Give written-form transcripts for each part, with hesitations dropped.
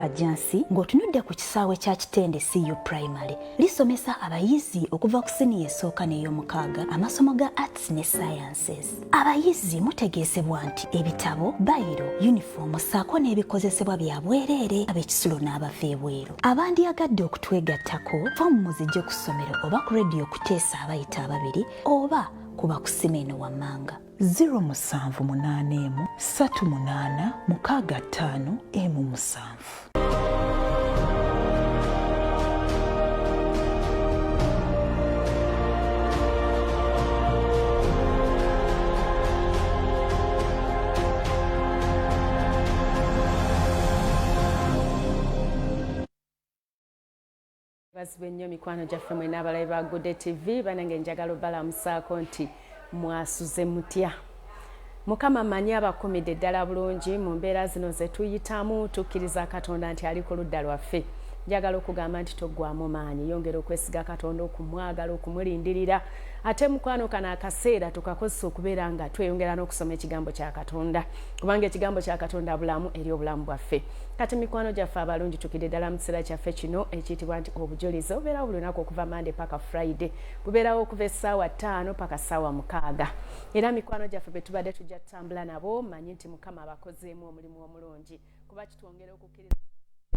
Ajansi ng'otunudde ku kisaawe kya Kitende CU Primary lisomesa abayizi okuva ku siniya esooka n'ey'omukaaga amasomo ga Arts ne Sciences. Abayizi mutegeezebwa nti ebitabo, bayiro, yunifoomu ssaako n'ebikozesebwa bya bwereere ab'ekisulo n'abava ebweru. Abandiyagadde okutwegattako foomu muzijje ku ssomero oba ku rediyo kuteesa abayita ababiri oba kuba ku Simeeno Wammanga 0783865 Bazibe nnyo mikwano gyaffe mwena abalabi ba Good TV banange njagala obalamusaako nti mwasuze mutya. Mukama manyi abakumidde ddala bulungi mu mbeera zino ze tuyitamu tukkiriza Katonda nti ali ku ludda lwaffe. Njagala okugamba nti toggwamu maanyi, yongera okwesiga Katonda, okumwagala, okumulindirira. Ate mukwano kana akaseera tukakozesa okubeera nga tweyongera n'okusoma ekigambo kya Katonda, kubanga ekigambo kya Katonda bulamu eri obulamu bwaffe. Kati mikwano gyaffe abalungi tukidde ddala mu kiseera kyaffe kino ekiyitibwa nti obujulizi. Obeerawo buli lunaku okuva Monday paka Friday, bubeerawo okuva essaawa 5 paka ssaawa 6. Era mikwano gyaffe be tubadde tujja tutambula nabo manyi nti Mukama abakozeemu omulimu omulungi, kuba kitwongera okukkiriza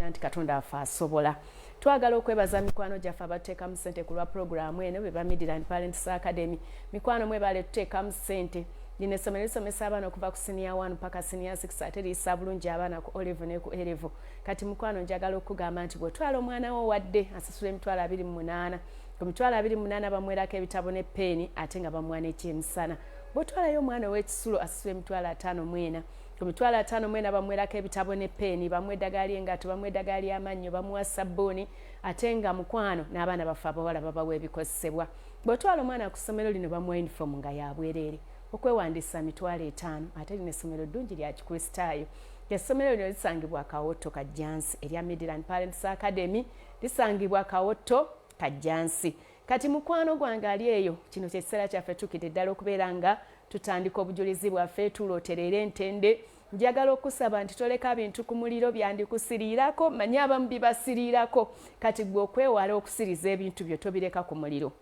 nti Katonda afa asobola. Twagala okwebaza mikwano gyaffe abateekamu ssente ku lwa puroguramu eno be ba Midland Parents Academy. Mikwano mwe baale tuteekamu ssente. Lino essomero lisomesa abaana okuva ku senior 1 paka senior 6 ate liisa bulungi abaana ku O-level ne ku A-level. Kati mukwano njagala okugamba nti bw'otwala omwana wo wadde asasula emitwalo 28, ku mitwalo 28 bamwerako ebitabo ne peeni ate nga bamuwa n'ekyemisana. Bw'otwalayo omwana ow'ekisulo asasula emitwalo 54, ku mitwalo 54 bamwerako ebitabo ne peeni, bamuwa eddagala ly'engato, bamuwa eddagala ly'amannyo, bamuwa sabbuuni, ate nga mukwano n'abaana baffe abawala babawa ebikozesebwa. Bw'otwala omwana ku ssomero lino bamuwa yunifoomu nga ya bwereere. Okwewandiisa mitwalo 5 ate lino essomero ddungi lya Kikristaayo. Essomero lino lisangibwa Kawoto Kajjansi erya Midland Parents Academy, lisangibwa Kawoto Kajjansi. Kati mukwano gwange ali eyo, kino ky'ekiseera kyaffe tukidde ddala okubeera nga tutandika obujulizi bwaffe tulooterera entende. Njagala okusaba nti toleka bintu ku muliro byandikusiriirako, manyi abamu bibasiriirako. Kati gwe okwewala okusiriza ebintu byo tobireka ku muliro.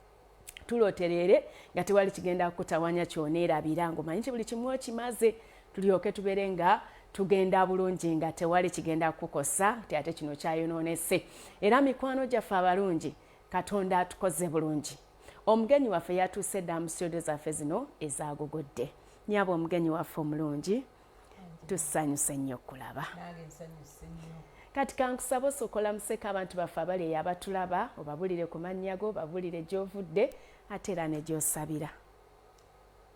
Tulooterere nga tewali kigenda kukutawanya kyoneerabira, ng'omanyi nti buli kimu okimaze, tulyoke tubeere nga tugenda bulungi nga tewali kigenda kukukosa nti ate kino kyayonoonese. Era mikwano gyaffe abalungi, Katonda atukoze bulungi. Omugenyi waffe yatuuse dda mu studio zaffe zino ezaagogodde. Nyaba omugenyi waffe omulungi, tusanyuse nnyo okulaba. Kati kankusaba osokola museka abantu baffe abali eyo abatulaba, obabulire ku mannya go, obabulire gy'ovudde, ate era ne gy'osabira.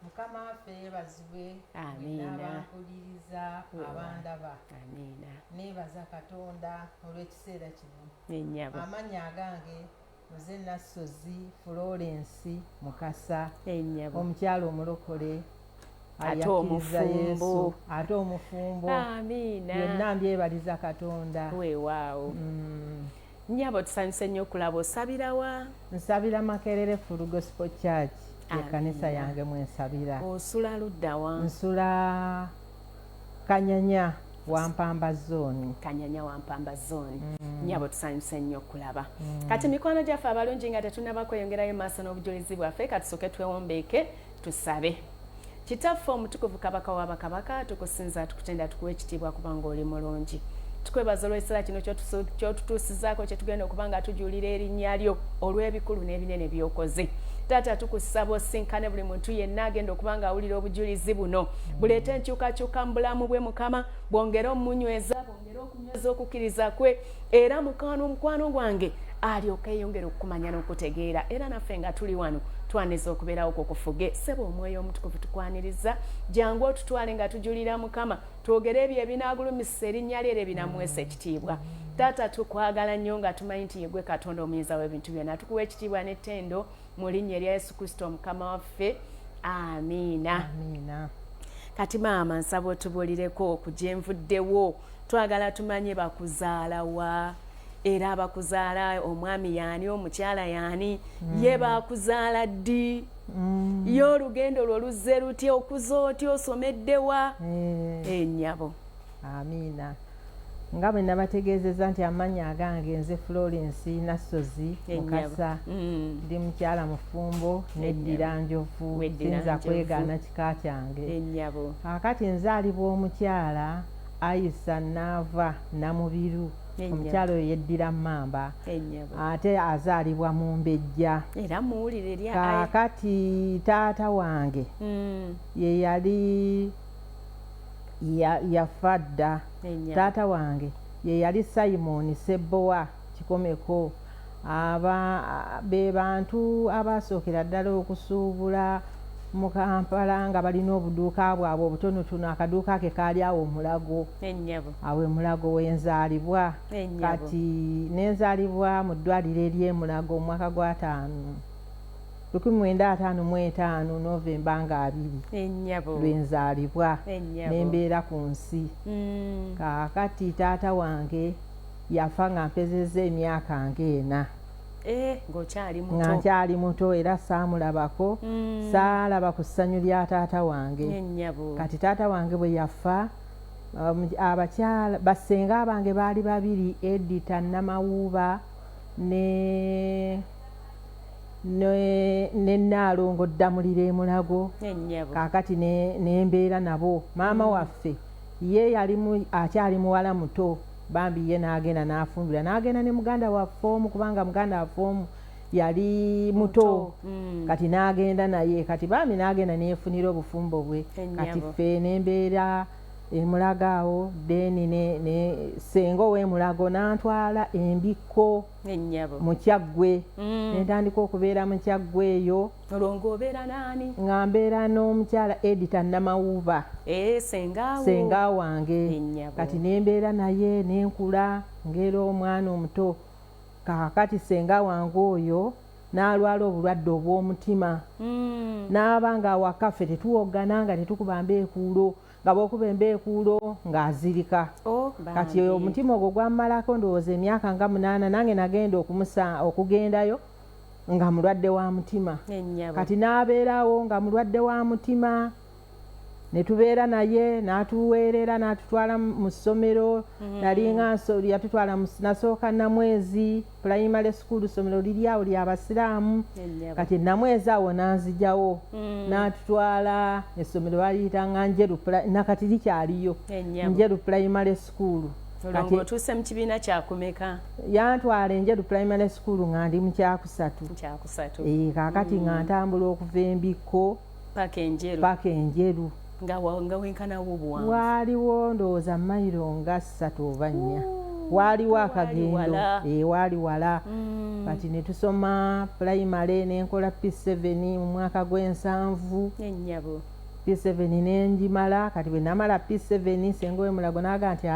Mukama waffe yeebazibwe. Amiina. Abampuliriza, abandaba. Amiina. Neebaza Katonda olw'ekiseera kino. Ennyabo. Amannya agange Nze Nassozi Florence Mukasa. Ennyabo. Omukyala omulokole. Ate omufumbo. Ate omufumbo. Amiina. Byonna mbyebaliza Katonda. Weewaawo. Nnyabo tusanyuse nnyo okulaba osabira wa? Nsabira Makerere Full Gospel Church. Ekkanisa yange mwensabira. Osula ludda wa? Nsula Kanyanya Wampamba Zone. Kanyanya Wampamba Zone. Nnyabo tusanyuse nnyo okulaba. Kati mikwano gyaffe abalungi nga tetunnaba kweyongerayo maaso n'obujulizi bwaffe, katusooke twewombeeke tusabe. Kitaffe omutukuvu Kabaka wa bakabaka, tukusinza tukutenda tukuwa ekitiibwa kubanga oli mulungi. Tukwebaza olw'ekiseera kino ky'otutuusizaako kye tugenda okuba nga tujuulira erinnya lyo olw'ebikulu n'ebinene by'okoze. Taata tukusaba osinkane buli muntu yenna agenda okuba nga awulira obujulizi buno. Buleete enkyukakyuka mu bulamu bwe Mukama, bwongere omunyweza, bwongere okunyweza okukkiriza kwe, era mukwano gwange alyoke yeyongere okukumanya n'okutegeera. Era naffe nga tuli wano twaniriza okubeerawo kukufuge. Ssebo omwoyo omutukuvu tukwaniriza, jangu otutwale nga tujulira Mukama, twogere ebyo ebinaagulumiza erinnya lye ebinamuweesa ekitiibwa. Taata tukwagala nnyo nga tumanyi nti yegwe Katonda omuyinza w'ebintu byonna. Tukuwa ekitiibwa n'ettendo mu linnya erya Yesu Kristo Mukama waffe. Amiina. Amiina. Kati maama nsaba otubuulireko ku gye nvuddewo. Twagala tumanye bakuzaala wa? Era abakuzaala omwami yaani, omukyala yaani, ye bakuzaala ddi? Ye olugendo lwo luzze lutya, okuza otya, osomedde wa? Ennyabo. Amiina. nga bwe nabategeezezza nti amannya agange nze Florence Nassozi Mukasa ndi mukyala mufumbo neddira njovu sinza kwegaana kika kyange kakati nzaalibwa omukyala Aisa Nava Namubiru omukyala oyo yeddira Mamba ate azaalibwa mu Mbejja kakati taata wange ye yali yafa dda taata wange ye yali Simon Sebowa Kikomeko be bantu abasookera ddala okusuubula mu Kampala nga balina obuduuka bwabwe obutonotono akaduuka ke kaali awo Mulago awo Mulago wenzaalibwa kati nenzaalibwa mu ddwaliro ery'e Mulago mu mwaka gwa 1955 Novemba nga 2 lwenzaalibwa nembeera ku nsi kakati taata wange yafa nga mpezezza emyaka ng'ena nga nkyali muto era saamulabako saalaba ku ssanyu lya taata wange kati taata wange bwe yafa abakyala bassenga abange baali babiri Edita Namawuuba ne Naalongo Ddamulira Mulago kakati nembeera nabo maama waffe ye akyali muwala muto bambi ye n'agenda n'afumbira n'agenda ne muganda waffe omu kubanga muganda waffe omu yali muto kati n'agenda naye kati bambi n'agenda neyefunira obufumbo bwe kati ffe nembeera Mulago awo deni ne senga ow'Emulago n'antwala Embikko mu Kyaggwe nentandika okubeera mu Kyaggwe eyo nga mbeera n'omukyala Edita Namawuuba senga wange kati nembeera naye nenkula ngera omwana omuto kakati senga wange oyo n'alwala obulwadde obw'omutima n'aba nga awaka ffe tetuwogana nga tetukuba mbeekuulo nga bw'okuba embeekuulo ng'azirika kati omutima ogwo gwammalako ndowooza emyaka nga 8 nange nagenda okugendayo nga mulwadde wa mutima kati n'abeerawo nga mulwadde wa mutima netubeera naye n'atuweerera n'atutwala mu ssomero nalinga yatutwala nasooka Namwezi primary school ssomero liri awo ly'abasiraamu kati Namwezi awo n'anzijawo n'atutwala essomero baliyitanga Njeru nakati likyaliyo Njeru primary school kati otuuse mu kibiina kyakumeka yantwala Njeru primary school nga ndi mu kyakusatu kakati nga ntambula okuva Embikko paka Enjeru nga wenkanawo buwanvu waaliwo ndowooza mayiro nga 3 oba 4 waaliwo akagendo waali wala kati ne tusoma primary nenkola P7 mu mwaka gw'7 P7 nenjimala kati bwe namala P7 senga ow'Emulago n'aga nti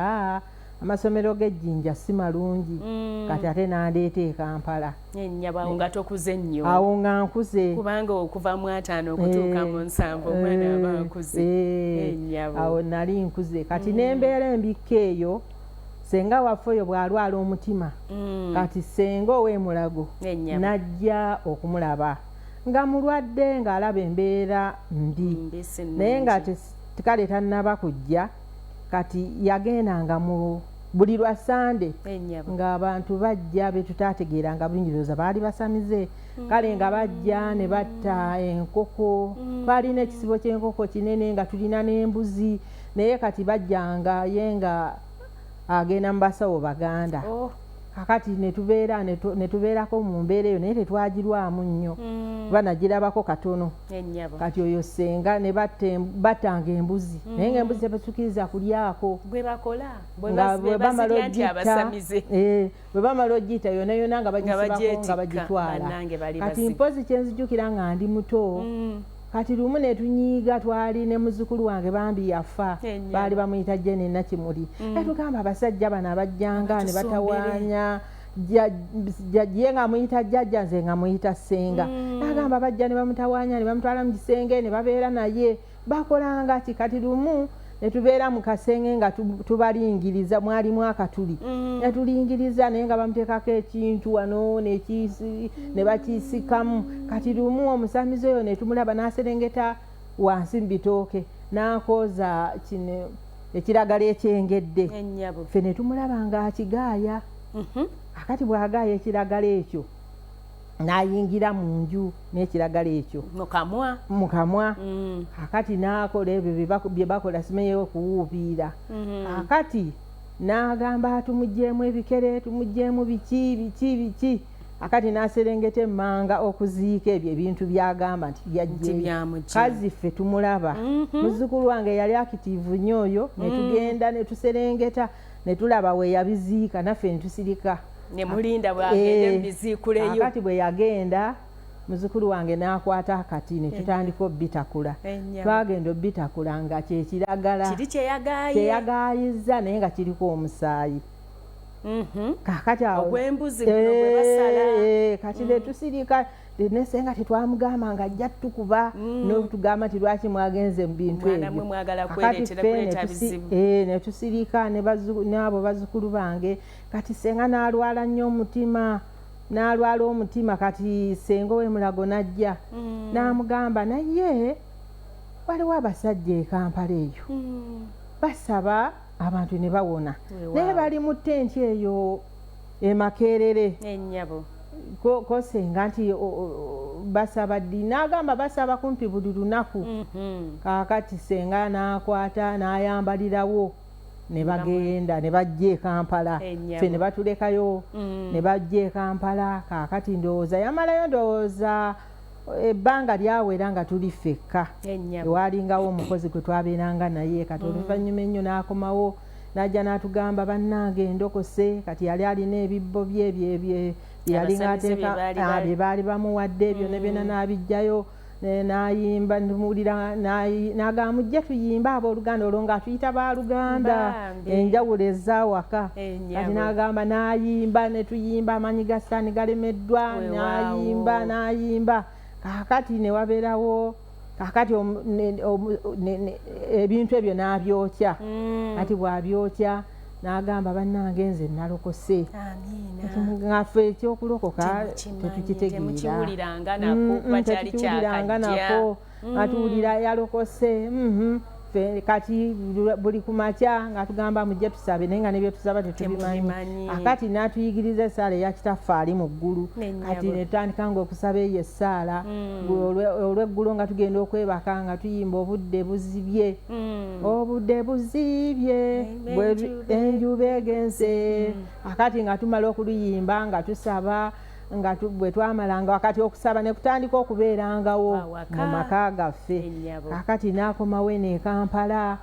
amasomero g'Ejjinja si malungi kati ate n'andeeta e Kampala nga tokuze nnyo awo nga nkuze kubanga okuva mu 5 okutuuka mu 7 omwana aba nkuze awo nali nkuze kati nembeera Embikko eyo senga waffe oyo bw'alwala omutima kati senga ow'Emulago najja okumulaba nga mulwadde ng'alaba embeera mbi naye nga kale tannaba kujja kati yagendanga mu buli lwa Sande ng'abantu bajja betutaategeeranga bulungi looza baali basamize kale nga bajja ne batta enkoko twalina ekisibo ky'enkoko kinene nga tulina n'embuzi naye kati bajjanga ye nga agenda mu basawo baganda kakati netubeerako mu mbeera eyo naye tetwagirwamu nnyo banagirabako katono kati oyo senga ne battanga embuzi naye nga embuzi tebatukiriza kulyako bwe bamala ogiyita yona yona nga bagisibako nga bagitwala kati mpozi kyenzijukira nga ndi muto kati lumu netunyiiga twali ne muzzukulu wange bambi yafa baali bamuyita Jene Nakimuli tugamba abasajja bano abajjanga ne batawaanya ye nga muyita jjajja nze nga muyita ssenga nagamba bajja ne bamutawaanya ne bamutwala mu kisenge ne babeera naye bakolanga ki kati lumu netubeera mu kasenge nga tubalingiriza mwalimu akatuli netulingiriza naye nga bamuteekako ekintu wano ne bakisikamu kati lumu omusamizi oyo netumulaba n'aserengeta wansi mu bitooke n'akooza kino ekiragala ekyengedde ffe ne tumulaba ng'akigaaya akati bw'agaaya ekiragala ekyo n'ayingira mu nju n'ekiragala ekyo mu kamwa akati n'akola ebyo bye bakola simenyeyo okuwuubiira akati n'agamba tumugjeemu ebikere tumugjeemu biki akati n'aserengeta emmanga okuziika ebyo ebintu by'agamba nti byajjeeyo kazi ffe tumulaba muzzukulu wange yali akitiivu nnyo oyo ne tugenda ne tuserengeta ne tulaba we yabiziika naffe ne tusirika nemulinda bwagenda mubiziikuleyo akati bwe yagenda muzzukulu wange n'akwata akati ne tutandika obbitakula twagenda obbitakula nga kyekiragala kiri kyeyagaayizza naye nga kiriko omusaayi kakati ogw'embuzi guno bwe basala kati ne tusirika nesenga tetwamugamba nga ajja tukuba n'otugamba nti lwaki mwagenze mu bintu ebyo ne tusirika n'abo bazzukulu bange kati senga n'alwala nnyo omutima kati senga ow'emulago n'ajja n'amugamba naye waliwo abasajja e Kampala eyo basaba abantu ne bawona naye bali mu ttenti eyo e Makerere ko senga nti basaba ddi n'agamba basaba kumpi buli lunaku kaakati senga n'akwata n'ayambalirawo ne bagenda ne bajja e Kampala ffe ne batulekayo ne bajja e Kampala kaakati ndowooza yamalayo ndowooza ebbanga lyawera nga tuli ffekka ewalingawo omukozi gwe twabeeranga naye kati oluvannyuma ennyo n'akomawo n'ajja n'atugamba bannange ndokose kati yali alina ebibbo bye yalinga ateeka bye baali bamuwadde ebyo ne byonna n'abijjayo n'ayimba n'agamba mujje tuyimba abooluganda olwo ng'atuyita baaluganda enjawulo ezaawaka kati n'agamba n'ayimba ne tuyimba amanyi ga Sitaani galemeddwa n'ayimba kaakati ne wabeerawo kaakati ebintu ebyo n'abyokya kati bw'abyokya n'agamba bannange nze nalokose ngaffe ekyokulokoka tetukiwuliranga nako atuwulira yalokose kati buli kumakya nga tugamba mujje tusabe naye nga nebyo tusaba tetubimanyi akati n'atuyigiriza essaala eya kitaffe ali mu ggulu kati netutandika nga okusaba eyo essaala olw'eggulo nga tugenda okwebaka nga tuyimba obudde buzibye enjuba egenze akati nga tumala okuluyimba nga tusaba nga bwe twamalanga wakati okusaba ne kutandika okubeerangawo mu maka gaffe akati n'akomawo ne Kampala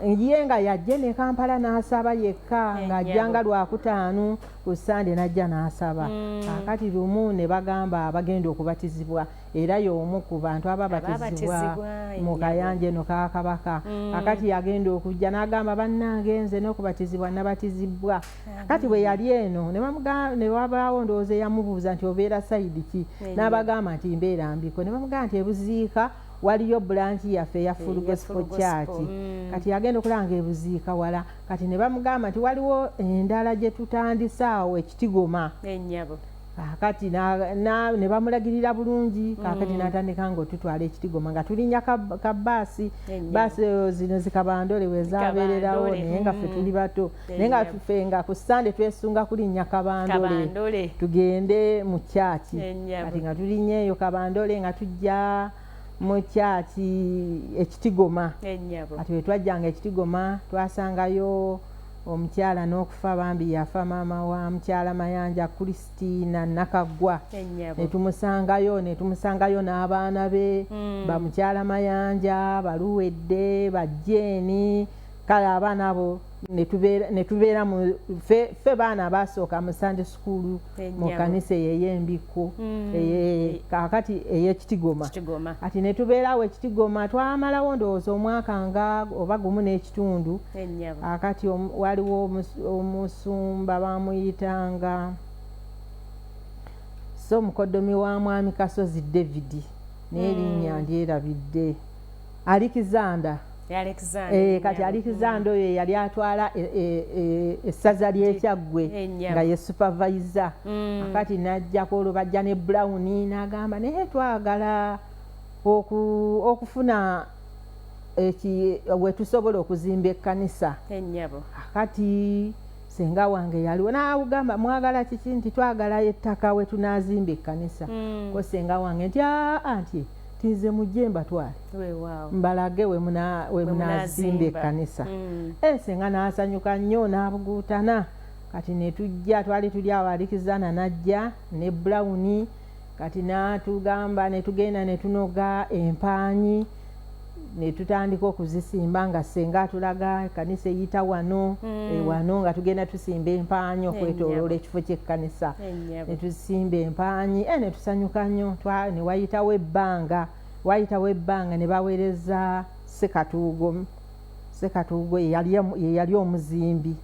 ye nga yajje ne Kampala n'asaba yekka ng'ajjanga Lwakutaano ku Sande n'ajja n'asaba akati lumu ne bagamba abagenda okubatizibwa era y'omu ku bantu ababatizibwa mu kayanja eno ka Kabaka akati yagenda okujja n'agamba bannange nze n'okubatizibwa nabatizibwa akati bwe yali eno ne wabaawo ndowooza eyamubuuza nti obeera sayidi ki n'abagamba nti mbeera mbiko ne bamugamba nti ebuziika waliyo bulanki yaffe eya Full Gospel Church kati yagenda okulanga ebuziika wala kati ne bamugamba nti waliwo endala gye tutandise awo Ekitigoma kakati ne bamulagirira bulungi kakati n'atandika nga otutwala Ekitigoma nga tulinnya kabaasi baasi zino zikabandole wezabeererawo naye nga ffe tuli bato naye nga ffe nga ku Sande twesunga kulinnya kabandole tugende mu kyaki kati nga tulinnya eyo kabandole nga tujja mu kyaki Ekitigoma kati we twajjanga Ekitigoma twasangayo omukyala n'okufa bambi yafa maama wa mukyala Mayanja Christina Nakagwa netumusangayo n'abaana be bamukyala Mayanja baluwedde bajjeeni kale abaana abo netubeera ffe baana abasooka mu Sunday school mu kanisa ey'embiko kakati ey'Ekitigoma kati netubeerawo Ekitigoma twamalawo ndowooza omwaka nga oba gumu n'ekitundu akati waliwo omusumba bamuyitanga so omukoddomi wa mwami Kasozi David n'erinnya ndyerabidde Alexander kati Alexander oyo yali atwala essaza ly'Ekyaggwe nga ye supervisor akati n'ajjako olwo bajja ne Brown n'agamba naye twagala okufuna wetusobola okuzimba ekkanisa. Kati senga wange yaliwo n'agamba mwagala kiki nti twagala ettaka we tunaazimba ekkanisa. Ko senga wange nti anti tize mujje mbatwale mbalage we munaazimba ekkanisa. Senga n'asanyuka nnyo n'abuguutana. Kati ne tujja twali tuli awo Alikizana najja ne Brown kati n'atugamba ne tugenda ne tunoga empaanyi ne tutandika okuzisimba nga senga atulaga ekkanisa eyita wano wano nga tugenda tusimba empaanyi okwetooloola ekifo ky'ekkanisa ne tusimba empaanyi ne tusanyuka nnyo. Ne wayitawo ebbanga ne baweereza Sekatuugo yali omuzimbi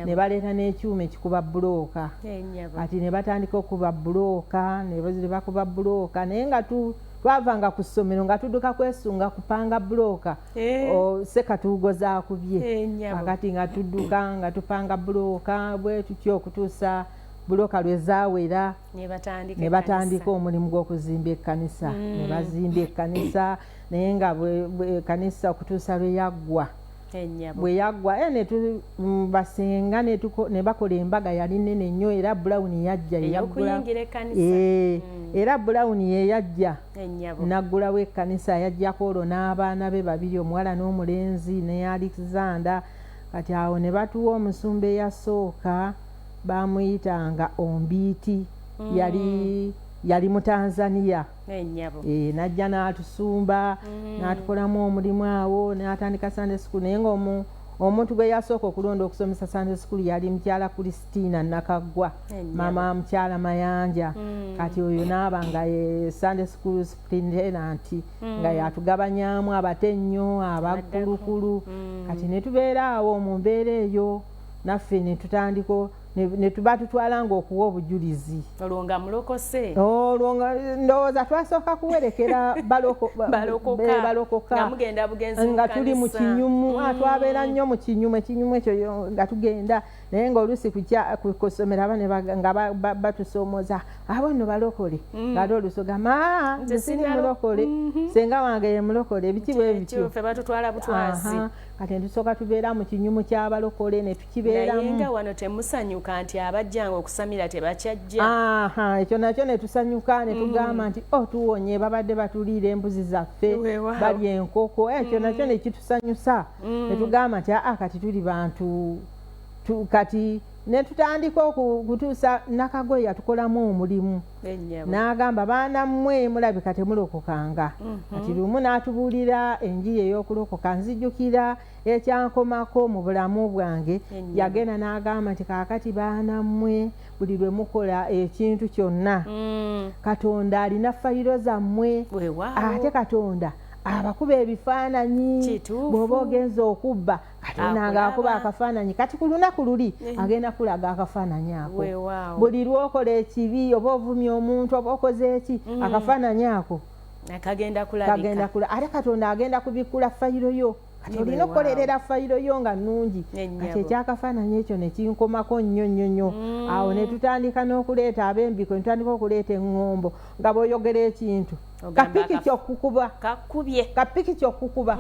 ne baleeta n'ekyuma ekikuba bulooka. Kati ne batandika okuba bulooka ne bakuba bulooka naye nga twavanga ku ssomero nga tudduka kwesunga kupanga bulooka Sekatuugo zaakubye. Akati nga tudduka nga tupanga bulooka bwe tutyo okutuusa bulooka lwe zaawera ne batandika omulimu gw'okuzimba ekkanisa. Ne bazimba ekkanisa naye nga ekkanisa okutuusa lwe yaggwa. Bwe yaggwa basenga ne bakola embaga yali nnene nnyo era Brown yajja era Brown ye yajja naggulawo ekkanisa. Yajjako olwo n'abaana be babiri omuwala n'omulenzi ne Alexander. Kati awo ne batuwa omusumba eyasooka bamuyitanga Ombiiti yali mu Tanzania. Najja n'atusumba n'atukolamu omulimu awo n'atandika Sunday school naye ng'omuntu gwe yasooka okulonda okusomesa Sunday school yali mukyala Christina Nakaggwa mama mukyala Mayanja. Kati oyo n'aba nga ye Sunday school superintendent nga yatugabanyaamu abatennyo abagulukulu. Kati ne tubeera awo mu mbeera eyo naffe ne tutandika ne tuba tutwalanga okuwa obujulizi. Olwo nga mulokose? Olwo ndowooza twasooka kuwerekera balokoka nga tuli mu kinyumu. Twabeera nnyo mu kinyumu. Ekinyumu ekyo nga tugenda naye ng'oluusi ku ssomero abana nga batusoomoza abo nno balokole ng'ate olusogama siri mulokole senga wange ye mulokole ebiki bwe bityo ffe batutwala butwazi. Kati tusooka tubeera mu kinyumu ky'abalokole ne tukibeeramu. Naye nga wano temusanyuka nti abajjanga okusamira tebakyajja? Ekyo nakyo ne tusanyuka ne tugamba nti tuwonye babadde batuliira embuzi zaffe bali enkoko. Ekyo nakyo ne kitusanyusa ne tugamba nti kati tuli bantu kati ne tutandika okutuusa Nakaggwa yatukolamu omulimu n'agamba baana mmwe mulabika temulokokanga. Kati lumu n'atubuulira enjiri ey'okulokoka. Nzijukira ekyankomako mu bulamu bwange yagenda n'agamba nti kaakati baana mmwe buli lwe mukola ekintu kyonna Katonda alina fayiro zammwe ate Katonda abakuba ebifaananyi bw'oba ogenza okubba Katonda ng'akuba akafaananyi kati ku lunaku luli agenda kulaga akafaananyi ako. Buli lw'okola ekibi oba ovumya omuntu oba okoze eki akafaananyi ako kagenda kulabika ate Katonda agenda kubikula fayiro yo. Kati olina okukolerera fayiro yo nga nnungi. Kati ekyakafaananyi ekyo ne kinkomako nnyo nnyo nnyo. Awo ne tutandika n'okuleeta ab'embiko ne tutandika okuleeta eŋŋombo nga bw'oyogera ekintu kapiki ky'okukuba kapiki ky'okukuba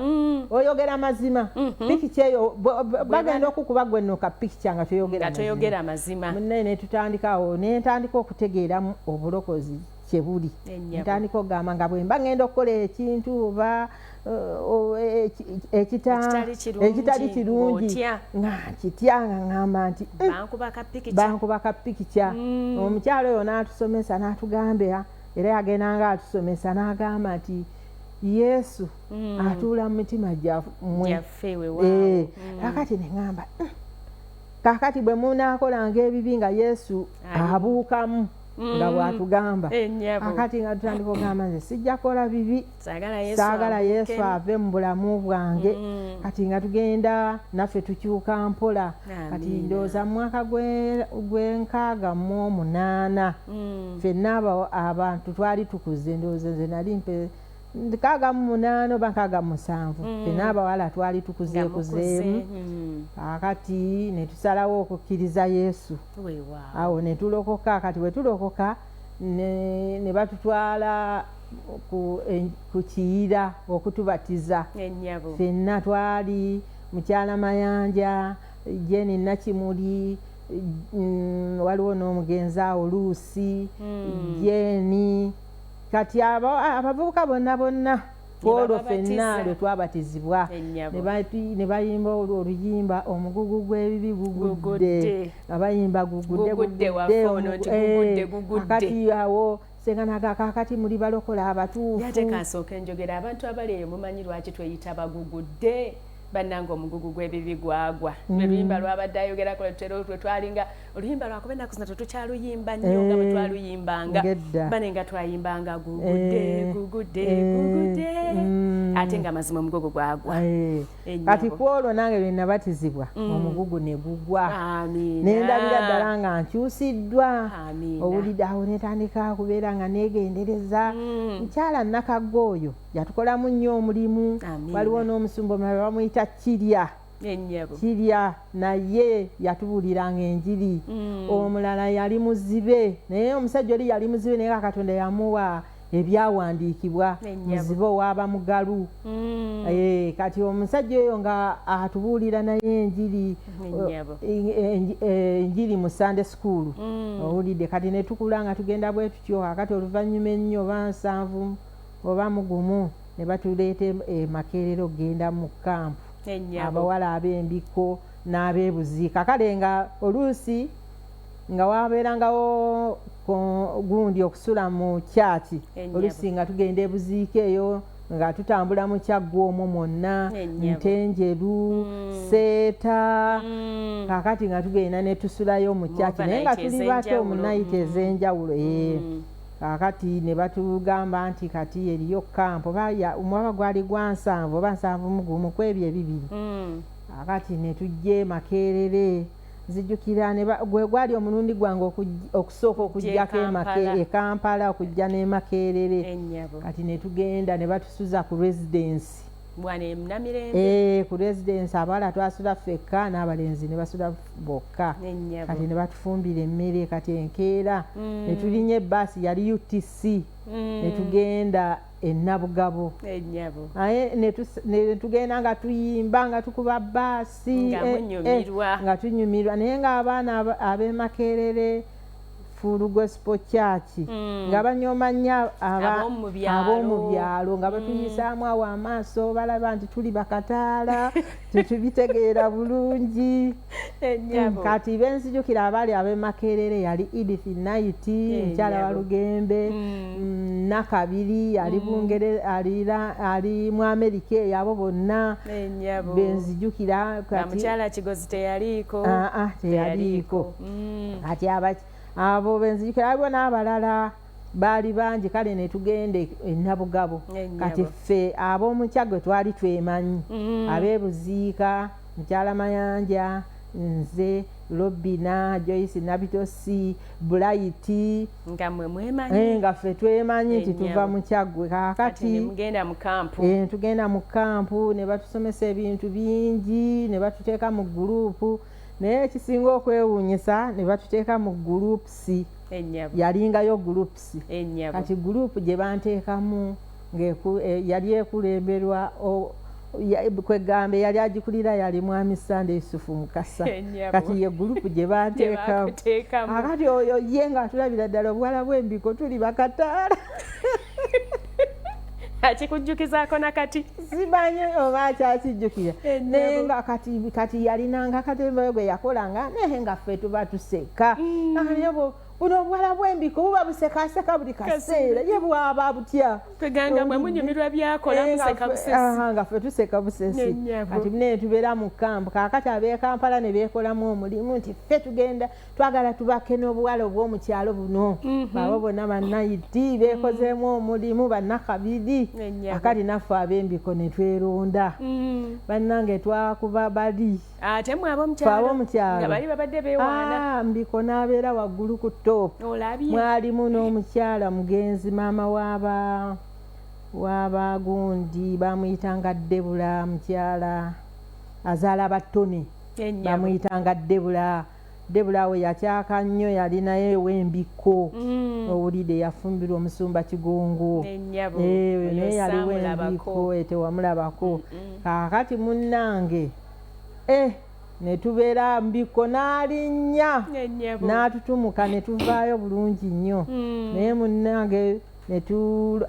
oyogera mazima piki kyeyo bagenda okukuba gwe nno kapiki kyanga toyogera mazima. Ne tutandika awo ne ntandika okutegeeramu obulokozi kye buli. Ntandika okugamba nga bwe mba ngenda okukola ekintu oba ekitali kirungi nga nkitya nga ŋŋamba nti bankuba kapiki kya. Omukyalo oyo n'atusomesa n'atugamba era yagendanga atusomesa n'agamba nti Yesu atuula mu mitima gyammwe. Kakati ne ŋŋamba kakati bwe munaakolanga ebibi nga Yesu abuukamu nga bw'atugamba akati nga tutandika okugamba nze sijja kola bibi saagala Yesu ave mu bulamu bwange. Kati nga tugenda naffe tukyuka mpola. Kati ndowooza mu mwaka gw'6 ffenna abantu twali tukuze ndowooza nze nali 68 oba 67 ffenna abawala twali tukuzeekuzeemu. Kati ne tusalawo okukkiriza Yesu. awo ne tulokoka. Kati bwe tulokoka ne batutwala ku Kiyira okutubatiza ffenna twali mukyala Mayanja, Jeni Nakimuli, waliwo n'omugenzi awo Luusi, Jeni, kati abavubuka bonna olwo ffenna lwe twabatizibwa ne bayimba oluyimba omugugu gw'ebibi gugudde, nga bayimba gugudde akati awo Senganaga kakati muli balokola abatuufu. Yate kansooka enjogera abantu abali eyo mumanyi lwaki tweyita bagugudde bannanga omugugu gw'ebibi gwagwa. Lwe luyimba lwabadde ayogerako lwe twalinga oluyimba lwakuba ennaku zino tetukyaluyimba nnyo nga bwe twaluyimbanga bane nga twayimbanga gugudde ate nga mazima omugugu gwagwa. Kati kwolwo nange lwe nabatizibwa omugugu ne gugwa ne ndabira ddala nga nkyusiddwa owulidde awo netandika kubeera nga neegendereza. Mukyala Nakagooyo yatukolamu nnyo omulimu. Waliwo n'omusumba omulala bamuyita Kirya naye yatubuuliranga enjiri. Omulala yali muzibe naye omusajja oli yali muzibe naye Katonda yamuwa ebyawandiikibwa muzibe owaaba mugalu. Kati omusajja oyo nga atubuulira naye enjiri mu Sunday school owulidde. Kati ne tukula nga tugenda bwe tutyo akati oluvannyuma ennyo oba 7 oba 1 ne batuleeta Makerere okugenda mu kampu abawala ab'embiko n'abeebuziika. Kale nga oluusi nga wabeerangawo gundi okusula mu kyaki oluusi nga tugenda ebuziika eyo nga tutambula mu Kyaggwa omwo mwonna Ntenjeru Seeta kakati nga tugenda ne tusulayo mu kyaki naye nga tuli bato mu nayiti ez'enjawulo. Kakati ne batugamba nti kati eriyo kampu omwaka gwali gwa 7 oba 7 kwebyo ebibiri. Kakati ne tujje Makerere nzijukira gwe gwali omulundi gwange okusooka okujjako e Kampala okujja ne Makerere. Kati ne tugenda ne batusuza ku residence ku residence abawala twasula ffekka n'abalenzi ne basula bokka. Kati ne batufumbira emmere. Kati enkeera ne tulinnya ebbaasi yali UTC ne tugenda e Nabugabo ne tugenda nga tuyimba nga tukuba bbaasi nga tunyumirwa naye ng'abaana ab'e Makerere Full Gospel Church nga banyooma nnyo ab'omu byalo nga batuyisaamu awo amaaso balaba nti tuli bakataala tetubitegeera bulungi. Kati benzijukira abaali ab'e Makerere yali Edith Knight mukyala wa Lugembe, Nakabiri ali Bungere ali mu Amerika eyo abo bonna benzijukira. Mukyala Kigozi teyaliiko teyaliiko. Kati abo benzijukira aliwo n'abalala baali bangi. Kale ne tugende e Nabugabo. Kati ffe ab'omu Kyaggwe twali twemanyi abeebuziika mukyala Mayanja nze Robina Joyce Nabitosi Bright nga ffe twemanyi nti tuva mu Kyaggwe. Kakati tugenda mu kampu ne batusomesa ebintu bingi ne batuteeka mu gurupu naye ekisinga okwewuunyisa ne batuteeka mu groups yalingayo groups. Kati group gye banteekamu yali ekulemberwa kwegambe yali agikulira yali Mwami Sunday Yusufu Mukasa. Kati ye group gye banteekamu akati oyo ye nga tulabira ddala obuwala bw'embiko tuli bakataala. Akikujjukizaako nakati simanyi oba akyakijjukira naye nga kati yalinanga akatembayo gwe yakolanga naye nga ffe tuba tuseka. Buno obuwala bw'embiko buba busekaseka buli kaseera ye bwaba butya kweganga mwe munyumirwa byakola museka busesi nga ffe tuseka busesi. Kati naye tubeera mu kampu kakati ab'e Kampala ne beekolamu omulimu nti ffe tugenda twagala tubake n'obuwala obw'omukyalo buno abo bonna bannayiti beekozeemu omulimu Bannakabiri. Akati naffe ab'embiko ne tweronda bannange twakuba bali ate mwe ab'omukyalo nga bali babadde beewaana. Mbiko n'abeera waggulu ku mwalimu n'omukyala mugenzi maama waaba gundi bamuyitanga Debula mukyala azaala Batone bamuyitanga Debula Debula we yakyaka nnyo yali naye wembiko owulidde yafumbirwa omusumba Kigongo naye yali wembiko tewamulabako kaakati munnange ne tubeera mbiko n'alinnya n'atutumuka ne tuvaayo bulungi nnyo naye munnange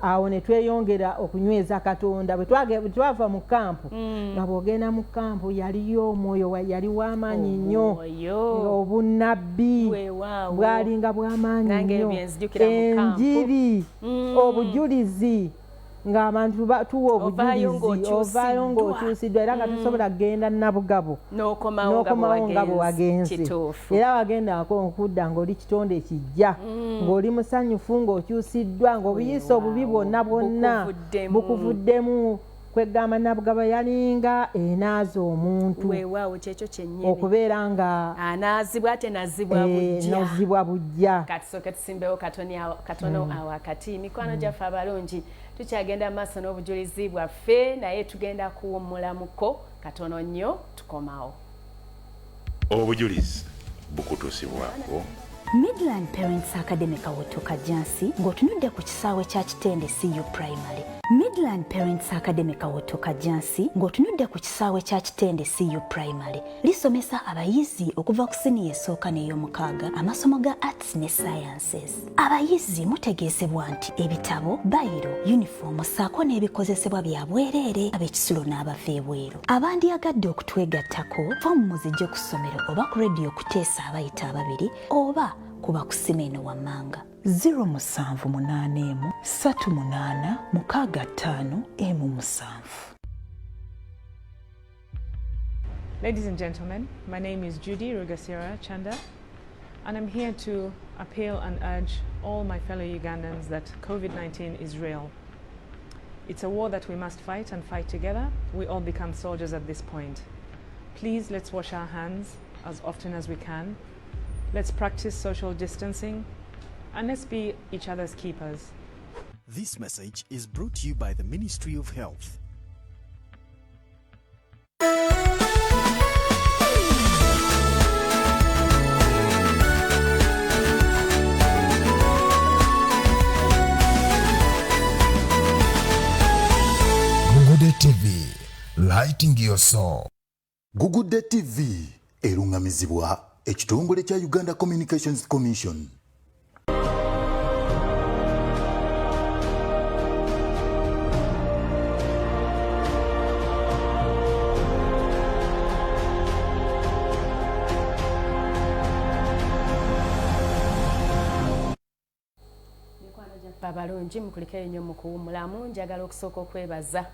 awo ne tweyongera okunyweza Katonda bwe twava mu kampu nga bw'ogenda mu kampu yaliyo omwoyo yali w'amaanyi nnyo obunnabbi bwalinga bw'amaanyi nnyo enjiri obujulizi ng'abantu tuwa obujulizi ovaayo ng'okyusiddwa era nga tusobola kugenda Nabugabo n'okomawo nga bwe wagenze era wagendako okudda ng'oli kitonde kijja ng'oli musanyufu ng'okyusiddwa ng'obuyisa obubi bwonna bukuvuddemu kwegamba Nabugabo yalinga enaaza omuntu okubeera nga anaazibwa ate nazibwa bujja katusooke tusimbewo katono awakati mikwano gyaffe abalungi tukyagenda maaso n'obujulizi bwaffe naye tugenda kuwummulamuko katono nnyo tukomawo obujulizi bukutuusibwako Midland Parents Academy Kawoto Kajansi ng'otunudde ku kisaawe kya Kitende CU Primary. Midland Parents Academy Kawoto Kajansi ng'otunudde ku kisaawe kya Kitende CU Primary lisomesa abayizi okuva ku siniya esooka n'ey'omukaaga amasomo ga Arts ne Sciences. Abayizi mutegeezebwa nti ebitabo, bayiro, uniform ssaako n'ebikozesebwa bya bwereere ab'ekisulo n'abava ebweru. Abandyagadde okutwegattako foomu muzijje ku ssomero oba ku rediyo kuteesa abayita ababiri oba kuba ku Simeno Wammanga 0783865 Ladies and gentlemen, my name is Judy Rugasira Chanda, and I'm here to appeal and urge all my fellow Ugandans that COVID-19 is real. It's a war that we must fight and fight together. We all become soldiers at this point. Please, let's wash our hands as often as we can. Let's practice social distancing, and let's be each other's keepers. This message is brought to you by the Ministry of Health. Gugude TV, lighting your soul. Gugude TV, erungamizibwa ekitongole kya Uganda Communications Commission. abalungi mukulike nnyo mu kuwummulamu njagala okusooka okwebaza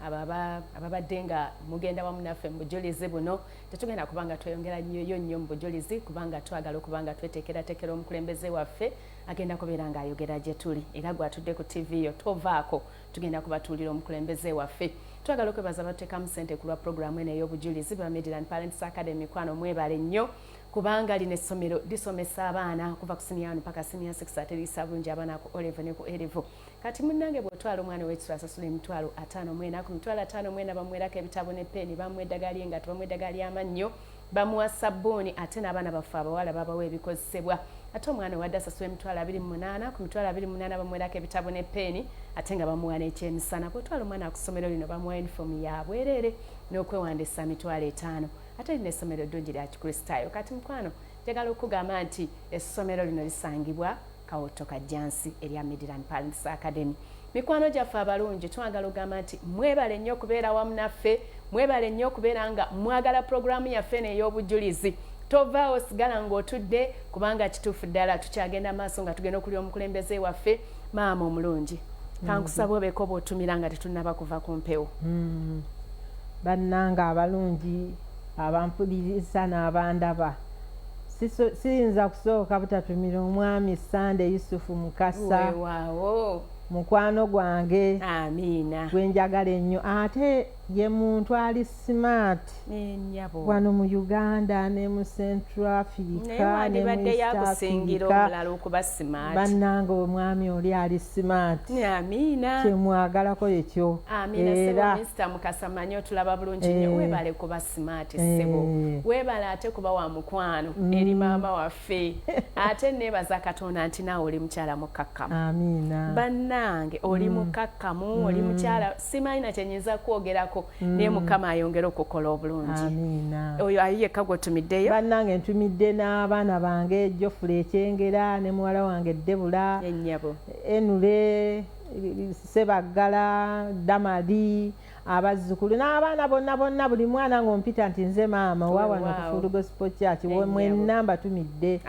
ababadde nga mugenda wamu naffe mu bujulizi buno tetugenda kubanga tweyongera nnyo mu bujulizi kubanga twagala okubanga tweteekerateekera omukulembeze waffe agenda kubeera ng'ayogera gye tuli era gwatudde ku TV yo tovaako tugenda kubatuulira omukulembeze waffe twagala okwebaza abateekamu ssente ku lwa puroguramu eno ey'obujulizi bwa Midland Parents Academy kwano mwebale nnyo kubanga lino essomero lisomesa abaana kuva ku senior 1 mpaka senior 6 ate lisa bulungi abaana ku O-level ne ku A-level kati munnange bw'otwala omwana w'ekisula asasula emitwalo 54 ku mitwalo 54 bamwerako ebitabo ne peeni bamuwa eddagala ly'engatto bamuwa eddagala ly'amannyo bamuwa sabbuuni ate n'abaana baffe abawala babawa ebikozesebwa ate omwana wadde asasula emitwalo 28 ku mitwalo 28 bamwerako ebitabo ne peeni ate nga bamuwa n'ekyemisana bw'otwala omwana ku ssomero lino bamuwa uniform ya bwereere n'okwewandiisa mitwalo 5 ate lino essomero ddungi lya Kikristaayo kati mukwano njagala okugamba nti essomero lino lisangibwa Kawoto Kajansi erya Midland Parents Academy. Mikwano gyaffe abalungi twagala okugamba nti mwebale nnyo okubeera wamu naffe mwebale nnyo okubeera nga mwagala puroguramu yaffe n'ey'obujulizi tovaawo sigala ng'otudde kubanga kituufu ddala tukyagenda maaso nga tugenda okulya omukulembeze waffe maama omulungi kankusaba obeeko bw'otumira nga tetunnaba kuva ku mpewo bannanga abalungi abampuliriza n'abandaba siyinza kusooka butatumira omwami Sande Yusufu Mukasa mukwano gwange amiina gwenjagala ennyo ate ye muntu ali smart nyabo wano mu Uganda ne mu Central Africa ne mu East yakusingira omulala okuba smart bannange omwami oli ali smart amiina kyemwagalako ekyo amiina sebo Mr. Mukasa manyo tulaba bulungi nnyo weebale kuba smart sebo weebale ate kuba wa mukwano eri maama waffe ate neebaza Katonda nti naawe oli mukyala mukakkamu amiina bannange oli mukakkamu oli mukyala simanyi kyenyinza kwogerako naye Mukama ayongera okukola obulungi amiina oyo ayi yekka gwetumiddeyo bannange ntumidde n'abaana bange Jofule Ekyengera ne muwala wange Debula ennyabo Enule Sebagala Damadi abazzukulu n'abaana bonna buli mwana ng'ompita nti nze maama wawano ku Full Gospel Church mwenna mbatumidde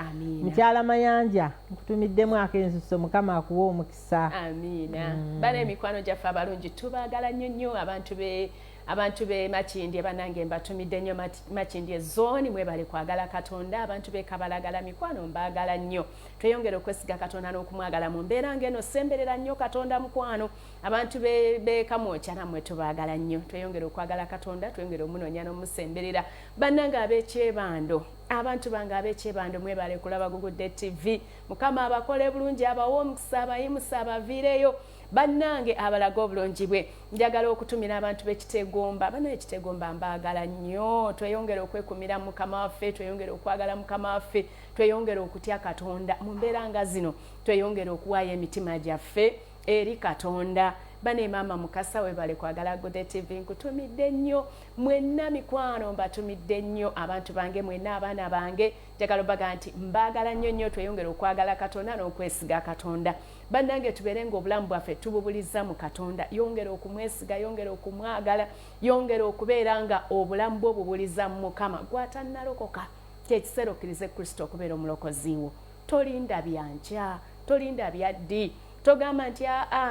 mukyala Mayanja nkutumiddemu akensuso Mukama akuwa omukisa amiina bale emikwano gyaffe abalungi tubaagala nnyo abantu be Makindye banange mbatumidde nnyo Makindye zooni mwebale kwagala Katonda abantu be Kabalagala mikwano mbaagala nnyo tweyongera okwesiga Katonda n'okumwagala mu mbeera ng'eno semberera nnyo Katonda mukwano abantu be Kamwokya nammwe tubaagala nnyo tweyongera okwagala Katonda tweyongera omunoonya n'omusemberera bannange ab'ekyebando abantu bange ab'ekyebando mwebale kulaba Gugudde TV Mukama abakole bulungi abawa omukisa abayimusa abaviireyo bannange abalaga obulungi bwe njagala okutumira abantu b'Ekitegomba bano Ekitegomba mbaagala nnyo tweyongera okwekumira Mukama waffe tweyongera okwagala Mukama waffe tweyongera okutya Katonda mu mbeera nga zino tweyongera okuwaayo emitima gyaffe eri Katonda bane maama Mukasa webale kwagala Gugudde TV nkutumidde nnyo mwenna mikwano mbatumidde nnyo abantu bange mwenna abaana bange njagala obaga nti mbaagala nnyo tweyongera okwagala Katonda n'okwesiga Katonda bannange tubeere ng'obulamu bwaffe tububuliza mu Katonda yongera okumwesiga yongera okumwagala yongera okubeera nga obulamu bwo bubuliza mu Mukama gwatannalokoka kyekiseera okkirize Kristo okubeera omulokozi wo tolinda byankya tolinda byaddi togamba nti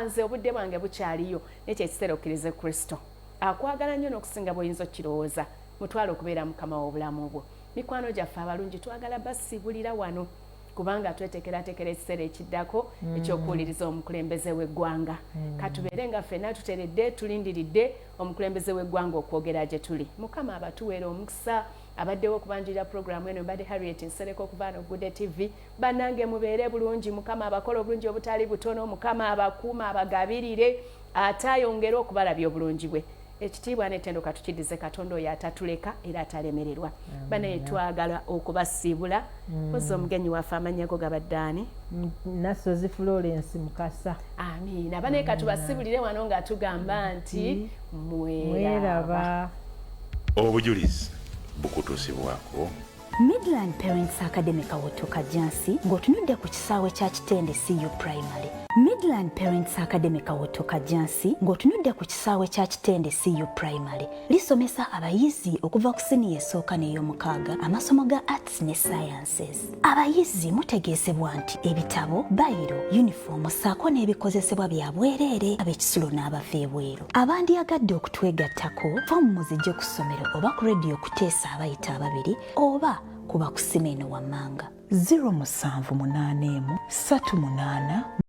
nze obudde bwange bukyaliyo nekyekiseera okkirize Kristo akwagala nnyo n'okusinga bw'oyinza okkirowooza mutwala okubeera Mukama w'obulamu bwo mikwano gyaffe abalungi twagala basibulira wano kubanga twetekeratekera ekiseera ekiddako ekyokuwuliriza omukulembeze w'eggwanga katubeere nga ffenna tuteredde tulindiridde omukulembeze w'eggwanga okwogera gye tuli Mukama abatuweera omukisa abaddewo okubanjirira programu eno mbadde Harriet Nsereko okuva no Gugudde TV bannange mubeere bulungi Mukama abakola obulungi obutali butono Mukama abakuuma abagabirire ate ayongere okubalabya obulungi bwe ekitiibwa n'ettendo katukidize Katonda oyo atatuleka era atalemererwa banaye twagala okubasiibula oza omugenyi waffe amannya go gabaddaani Nasozi Florence Mukasa amiina banaye katubasibulire wano nga tugamba nti mweraba obujulizi bukutuusibwako Midland Parents Academy Kawotoka Jansi ng'otunudde ku kisaawe kya Kitende CU Primary. Midland Parents Academy Kawotoka Jansi ng'otunudde ku kisaawe kya Kitende CU Primary lisomesa abayizi okuva ku siniya esooka n'ey'omukaaga amasomo ga Arts ne Sciences. Abayizi mutegeezebwa nti ebitabo, bayiro, uniform ssaako n'ebikozesebwa bya bwereere ab'ekisulo n'abava ebweru. Abandyagadde okutwegattako foomu muzijje ku ssomero oba ku rediyo kuteesa abayita ababiri oba kuba ku simu eno wammanga 078 38